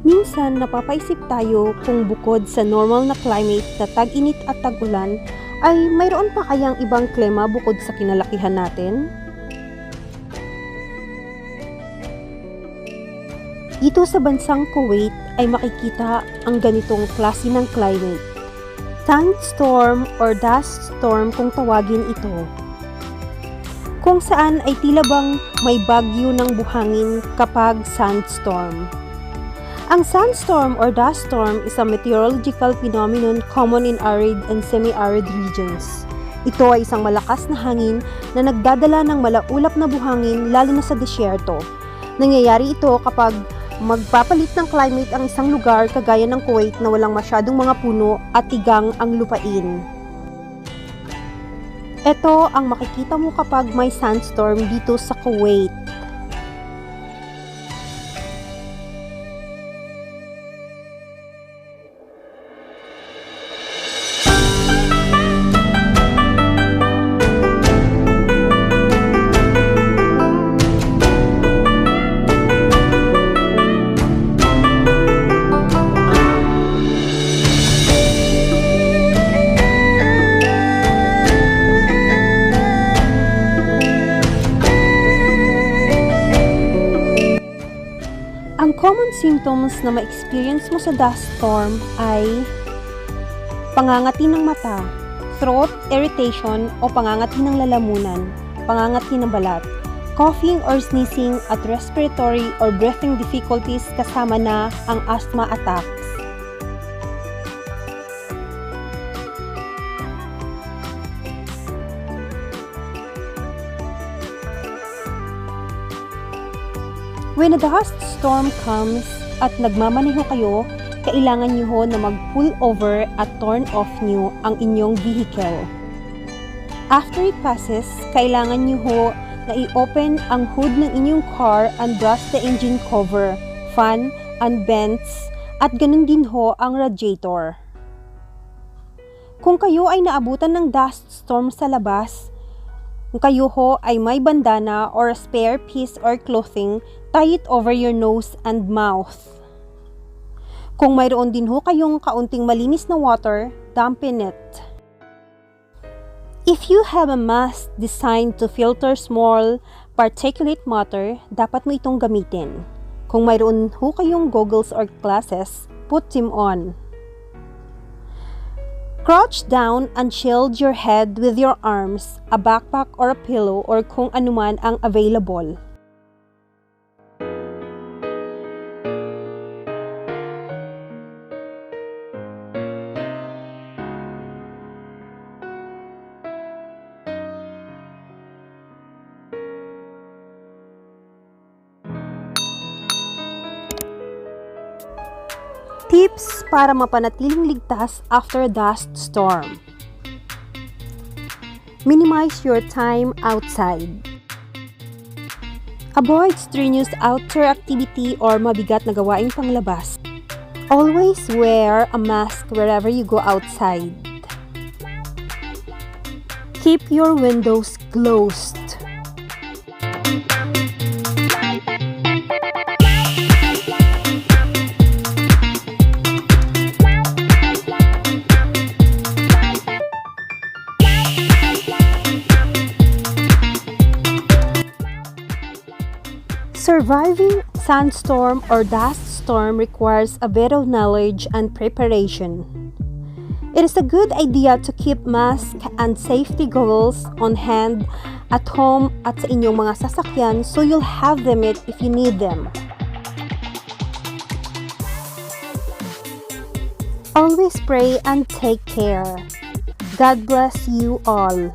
Minsan napapaisip tayo kung bukod sa normal na climate na tag-init at tag-ulan, ay mayroon pa kayang ibang klima bukod sa kinalakihan natin? Dito sa bansang Kuwait ay makikita ang ganitong klase ng climate. Sandstorm or dust storm kung tawagin ito. Kung saan ay tila bang may bagyo ng buhangin kapag sandstorm. Ang sandstorm or dust storm is a meteorological phenomenon common in arid and semi-arid regions. Ito ay isang malakas na hangin na nagdadala ng malaulap na buhangin lalo na sa disyerto. Nangyayari ito kapag magpapalit ng climate ang isang lugar kagaya ng Kuwait na walang masyadong mga puno at tigang ang lupain. Ito ang makikita mo kapag may sandstorm dito sa Kuwait. Ang common symptoms na ma-experience mo sa dust storm ay pangangati ng mata, throat irritation o pangangati ng lalamunan, pangangati ng balat, coughing or sneezing at respiratory or breathing difficulties kasama na ang asthma attacks. When a dust storm comes at nagmamaneho kayo, kailangan nyo ho na mag-pull over at turn off nyo ang inyong vehicle. After it passes, kailangan nyo ho na i-open ang hood ng inyong car and brush the engine cover, fan, and vents, at ganun din ho ang radiator. Kung kayo ay naabutan ng dust storm sa labas, kung kayo ho ay may bandana or a spare piece or clothing, tie it over your nose and mouth. Kung mayroon din ho kayong kaunting malinis na water, dampen it. If you have a mask designed to filter small particulate matter, dapat mo itong gamitin. Kung mayroon ho kayong goggles or glasses, put them on. Crouch down and shield your head with your arms, a backpack or a pillow or kung anuman ang available. Tips para mapanatiling ligtas after a dust storm. Minimize your time outside. Avoid strenuous outdoor activity or mabigat na gawaing panglabas. Always wear a mask wherever you go outside. Keep your windows closed. Surviving sandstorm or dust storm requires a bit of knowledge and preparation. It is a good idea to keep mask and safety goggles on hand at home at sa inyong mga sasakyan so you'll have them if you need them. Always pray and take care. God bless you all.